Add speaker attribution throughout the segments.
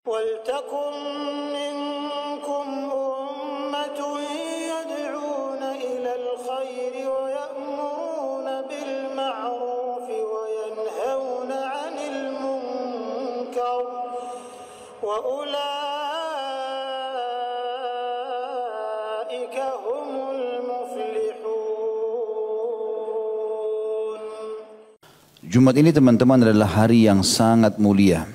Speaker 1: وَلْتَكُنْ مِنْكُمْ أُمَّةٌ يَدْعُونَ إِلَى الْخَيْرِ وَيَأْمُرُونَ بِالْمَعْرُوفِ وَيَنْهَوْنَ عَنِ الْمُنْكَرِ وَأُولَئِكَ هُمُ الْمُفْلِحُونَ.
Speaker 2: Jumat ini teman-teman adalah hari yang sangat mulia.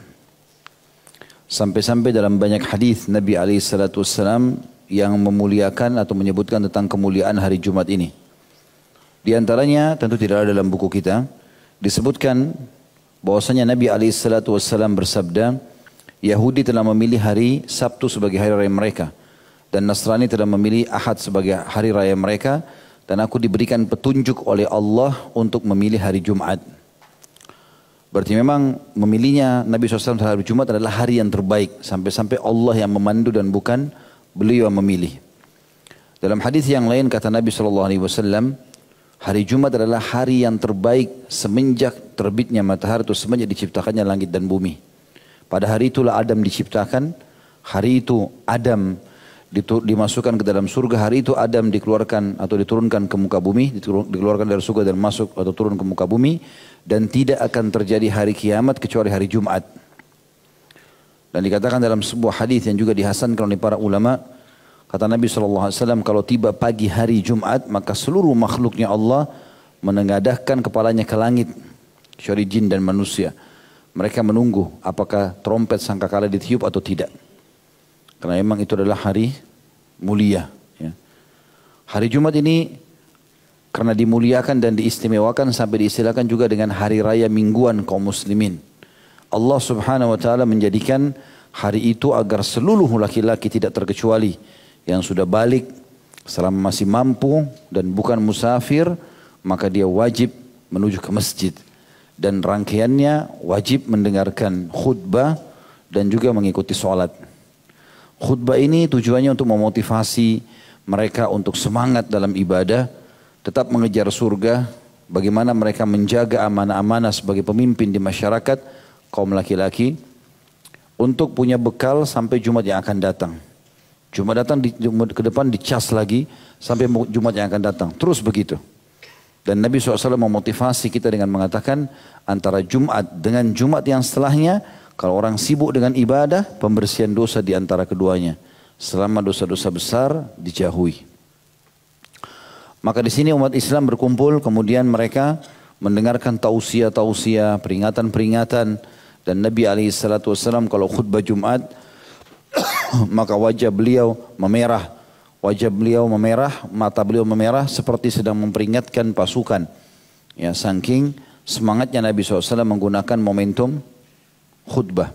Speaker 2: Sampai-sampai dalam banyak hadis Nabi SAW yang memuliakan atau menyebutkan tentang kemuliaan hari Jumat ini. Di antaranya tentu tidak ada dalam buku kita disebutkan bahwasanya Nabi SAW bersabda, Yahudi telah memilih hari Sabtu sebagai hari raya mereka dan Nasrani telah memilih Ahad sebagai hari raya mereka, dan aku diberikan petunjuk oleh Allah untuk memilih hari Jumat. Berarti memang memilihnya Nabi SAW terhadap Jumat adalah hari yang terbaik. Sampai-sampai Allah yang memandu dan bukan beliau yang memilih. Dalam hadis yang lain kata Nabi SAW, hari Jumat adalah hari yang terbaik semenjak terbitnya matahari atau semenjak diciptakannya langit dan bumi. Pada hari itulah Adam diciptakan. Hari itu Adam dimasukkan ke dalam surga. Hari itu Adam dikeluarkan atau diturunkan ke muka bumi. Dikeluarkan dari surga dan masuk atau turun ke muka bumi. Dan tidak akan terjadi hari kiamat kecuali hari Jumat. Dan dikatakan dalam sebuah hadis yang juga dihasankan oleh para ulama, kata Nabi SAW, kalau tiba pagi hari Jumat, maka seluruh makhluknya Allah menengadahkan kepalanya ke langit, kecuali jin dan manusia. Mereka menunggu apakah trompet sangkakala ditiup atau tidak. Karena memang itu adalah hari mulia. Ya. Hari Jumat ini karena dimuliakan dan diistimewakan sampai diistilahkan juga dengan hari raya mingguan kaum muslimin. Allah Subhanahu wa taala menjadikan hari itu agar seluruh laki-laki tidak terkecuali yang sudah balik selama masih mampu dan bukan musafir, maka dia wajib menuju ke masjid dan rangkaiannya wajib mendengarkan khutbah dan juga mengikuti sholat. Khutbah ini tujuannya untuk memotivasi mereka untuk semangat dalam ibadah, tetap mengejar surga, bagaimana mereka menjaga amanah-amanah sebagai pemimpin di masyarakat, kaum laki-laki, untuk punya bekal sampai Jumat yang akan datang. Jumat datang ke depan dicas lagi, sampai Jumat yang akan datang. Terus begitu. Dan Nabi SAW memotivasi kita dengan mengatakan, antara Jumat dengan Jumat yang setelahnya, kalau orang sibuk dengan ibadah, pembersihan dosa di antara keduanya. Selama dosa-dosa besar dijauhi. Maka di sini umat Islam berkumpul, kemudian mereka mendengarkan tausiah-tausiah, peringatan-peringatan, dan Nabi SAW kalau khutbah Jumat, maka wajah beliau memerah, mata beliau memerah seperti sedang memperingatkan pasukan. Ya, saking semangatnya Nabi SAW menggunakan momentum khutbah.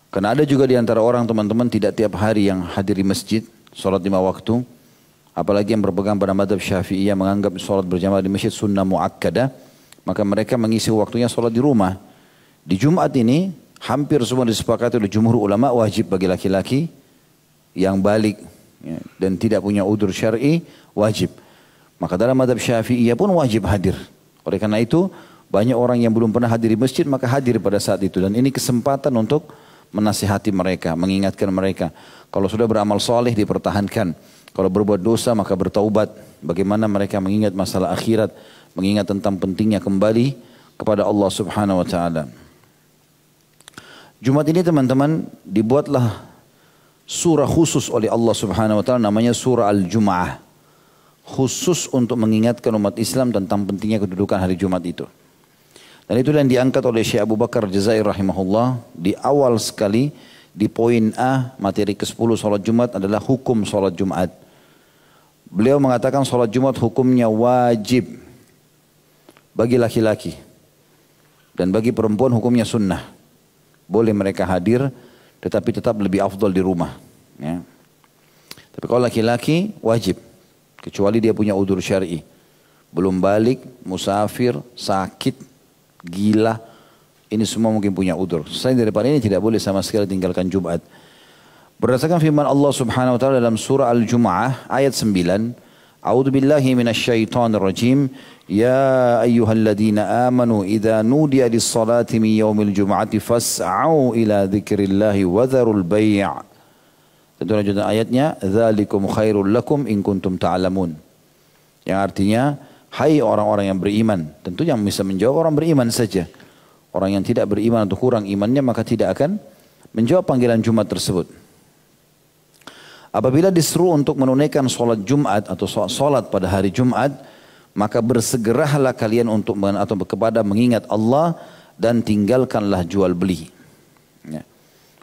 Speaker 2: Karena ada juga di antara orang teman-teman tidak tiap hari yang hadir di masjid, sholat 5 waktu. Apalagi yang berpegang pada madhab Syafi'iyah menganggap sholat berjamaah di masjid sunnah muakkadah, maka mereka mengisi waktunya sholat di rumah. Di Jumat ini hampir semua disepakati oleh jumhur ulama wajib bagi laki-laki yang balik ya, dan tidak punya udzur syar'i wajib. Maka dalam madhab Syafi'iyah pun wajib hadir. Oleh karena itu banyak orang yang belum pernah hadir di masjid maka hadir pada saat itu, dan ini kesempatan untuk menasihati mereka, mengingatkan mereka. Kalau sudah beramal soleh dipertahankan. Kalau berbuat dosa maka bertaubat. Bagaimana mereka mengingat masalah akhirat, mengingat tentang pentingnya kembali kepada Allah Subhanahu wa taala. Jumat ini teman-teman dibuatlah surah khusus oleh Allah Subhanahu wa taala, namanya surah Al-Jum'ah. Khusus untuk mengingatkan umat Islam tentang pentingnya kedudukan hari Jumat itu. Dan itu yang diangkat oleh Syekh Abu Bakar Jazair rahimahullah di awal sekali. Di poin A, materi ke-10 sholat Jumat adalah hukum sholat Jumat. Beliau mengatakan sholat Jumat hukumnya wajib bagi laki-laki. Dan bagi perempuan hukumnya sunnah. Boleh mereka hadir, tetapi tetap lebih afdal di rumah. Ya. Tapi kalau laki-laki wajib. Kecuali dia punya udzur syar'i. Belum balik, musafir, sakit, gila. Ini semua mungkin punya udzur. Selain daripada ini tidak boleh sama sekali tinggalkan Jumat. Berdasarkan firman Allah Subhanahu wa taala dalam surah Al-Jumu'ah ayat 9, A'udzu billahi minasyaitonir rajim. Ya ayyuhalladzina amanu idza nudiya lis-salati min yaumil jum'ati fas'au ila dzikrillahi wa dzarul bai'. Tentu lanjutan ayatnya, dzalikum khairul lakum in kuntum ta'lamun. Yang artinya, hai orang-orang yang beriman. Tentu yang bisa menjawab orang beriman saja. Orang yang tidak beriman atau kurang imannya maka tidak akan menjawab panggilan Jumat tersebut. Apabila disuruh untuk menunaikan sholat Jumat atau sholat pada hari Jumat, maka bersegeralah kalian untuk atau kepada mengingat Allah dan tinggalkanlah jual beli. Ya.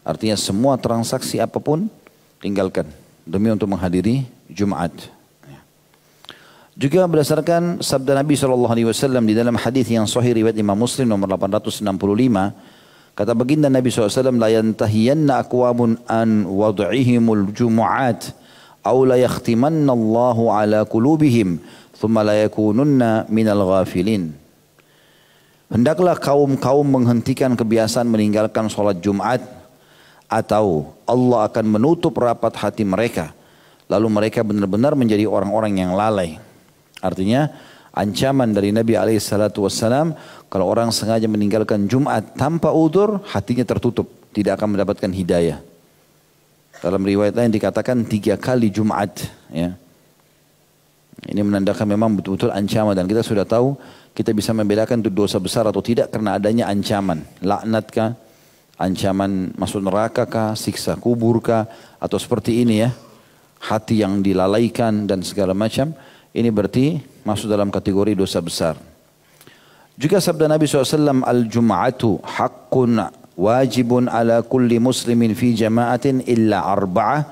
Speaker 2: Artinya semua transaksi apapun tinggalkan demi untuk menghadiri Jumat. Ya. Juga berdasarkan sabda Nabi SAW di dalam hadis yang sahih riwayat Imam Muslim nomor 865, kata baginda Nabi SAW, la yantahiyanna aqwamun an wad'ihimul jumu'at aw la yakhtimanna Allahu ala qulubihim thumma la yakununna minal ghafilin. Hendaklah kaum-kaum menghentikan kebiasaan meninggalkan sholat Jumat, atau Allah akan menutup rapat hati mereka, lalu mereka benar-benar menjadi orang-orang yang lalai. Artinya ancaman dari Nabi SAW, kalau orang sengaja meninggalkan Jumat tanpa udzur, hatinya tertutup, tidak akan mendapatkan hidayah. Dalam riwayat lain dikatakan 3 kali Jumat. Ya. Ini menandakan memang betul-betul ancaman, dan kita sudah tahu kita bisa membedakan itu dosa besar atau tidak karena adanya ancaman. Laknatkah, ancaman masuk neraka kah, siksa kubur kah, atau seperti ini ya, hati yang dilalaikan dan segala macam. Ini berarti masuk dalam kategori dosa besar. Juga sabda Nabi SAW, al-jum'atu haqqun wajibun ala kulli muslimin fi jama'atin illa arba'ah,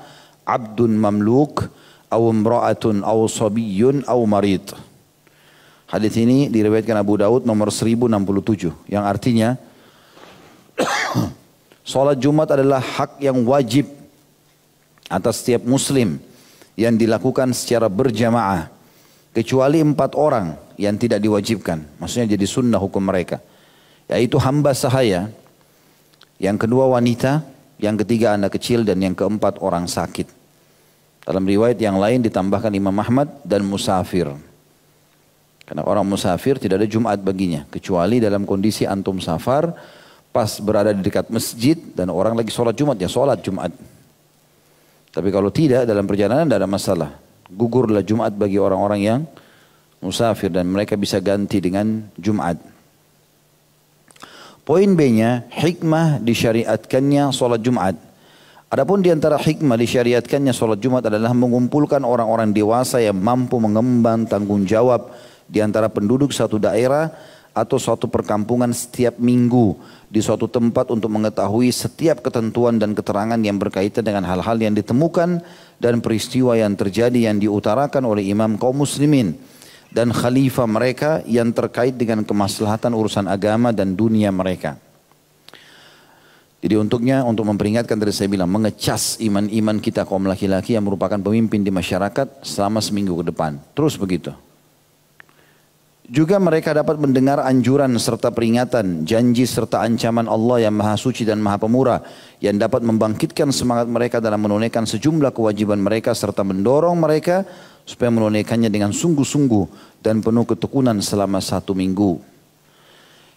Speaker 2: abdun mamluk, aw imra'atun aw sabiyyun aw marid. Hadis ini diriwayatkan Abu Daud nomor 1067, yang artinya salat Jumat adalah hak yang wajib atas setiap muslim yang dilakukan secara berjamaah, kecuali 4 orang yang tidak diwajibkan. Maksudnya jadi sunnah hukum mereka, yaitu hamba sahaya, yang kedua wanita, yang ketiga anak kecil, dan yang keempat orang sakit. Dalam riwayat yang lain ditambahkan Imam Ahmad dan musafir. Karena orang musafir tidak ada Jumat baginya, kecuali dalam kondisi antum safar, pas berada di dekat masjid dan orang lagi sholat Jumat, ya sholat Jumat. Tapi kalau tidak, dalam perjalanan tidak ada masalah. Gugurlah Jumat bagi orang-orang yang musafir dan mereka bisa ganti dengan Jumat. Poin B-nya, hikmah disyariatkannya sholat Jumat. Adapun di antara hikmah disyariatkannya sholat Jumat adalah mengumpulkan orang-orang dewasa yang mampu mengemban tanggung jawab di antara penduduk satu daerah atau suatu perkampungan setiap minggu di suatu tempat untuk mengetahui setiap ketentuan dan keterangan yang berkaitan dengan hal-hal yang ditemukan dan peristiwa yang terjadi yang diutarakan oleh imam kaum muslimin dan khalifah mereka yang terkait dengan kemaslahatan urusan agama dan dunia mereka. Jadi untuk memperingatkan, tadi saya bilang, mengecas iman-iman kita kaum laki-laki yang merupakan pemimpin di masyarakat selama seminggu ke depan. Terus begitu. Juga mereka dapat mendengar anjuran serta peringatan, janji serta ancaman Allah yang maha suci dan maha pemurah, yang dapat membangkitkan semangat mereka dalam menunaikan sejumlah kewajiban mereka serta mendorong mereka supaya menunaikannya dengan sungguh-sungguh dan penuh ketekunan selama 1 minggu.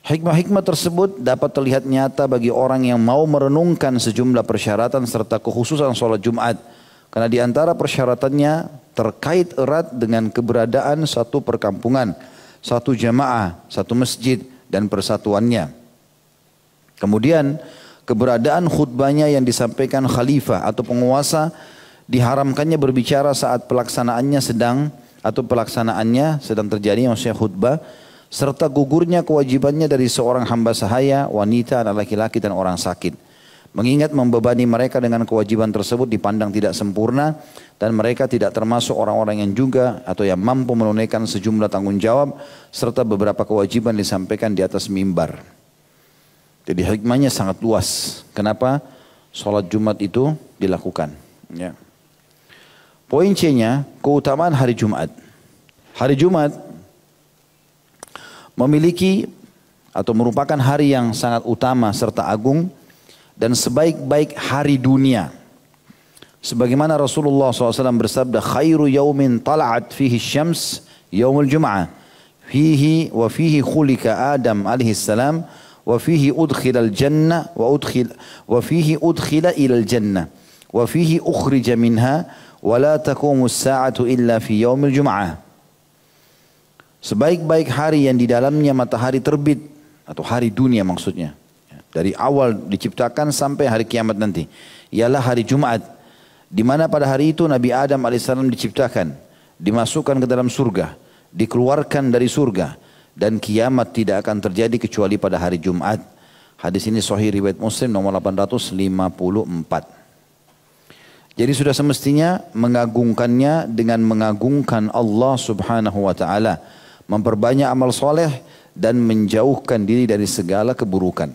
Speaker 2: Hikmah-hikmah tersebut dapat terlihat nyata bagi orang yang mau merenungkan sejumlah persyaratan serta kekhususan sholat Jumat. Karena di antara persyaratannya terkait erat dengan keberadaan satu perkampungan, satu jamaah, satu masjid dan persatuannya. Kemudian keberadaan khutbahnya yang disampaikan khalifah atau penguasa, diharamkannya berbicara saat pelaksanaannya sedang terjadi, maksudnya khutbah, serta gugurnya kewajibannya dari seorang hamba sahaya, wanita, anak laki-laki dan orang sakit. Mengingat membebani mereka dengan kewajiban tersebut dipandang tidak sempurna dan mereka tidak termasuk orang-orang yang juga atau yang mampu menunaikan sejumlah tanggung jawab serta beberapa kewajiban disampaikan di atas mimbar. Jadi hikmahnya sangat luas. Kenapa sholat Jumat itu dilakukan? Ya. Poin C-nya, keutamaan hari Jumat. Hari Jumat memiliki atau merupakan hari yang sangat utama serta agung dan sebaik-baik hari dunia. Sebagaimana Rasulullah SAW bersabda, khairu yaumin tala'at fihi syams yaumul jum'ah. Fihi wa fihi khulika Adam alaihi salam wa fihi udkhila al-jannah wa fihi udkhila ila al-jannah wa fihi ukhrija minha wa la taqumu as-sa'atu illa fi yaumil jum'ah. Sebaik-baik hari yang di dalamnya matahari terbit, atau hari dunia maksudnya, dari awal diciptakan sampai hari kiamat nanti, ialah hari Jumat, di mana pada hari itu Nabi Adam alaihissalam diciptakan, dimasukkan ke dalam surga, dikeluarkan dari surga, dan kiamat tidak akan terjadi kecuali pada hari Jumat. Hadis ini sahih riwayat Muslim nomor 854. Jadi sudah semestinya mengagungkannya dengan mengagungkan Allah Subhanahu wa taala, memperbanyak amal soleh dan menjauhkan diri dari segala keburukan.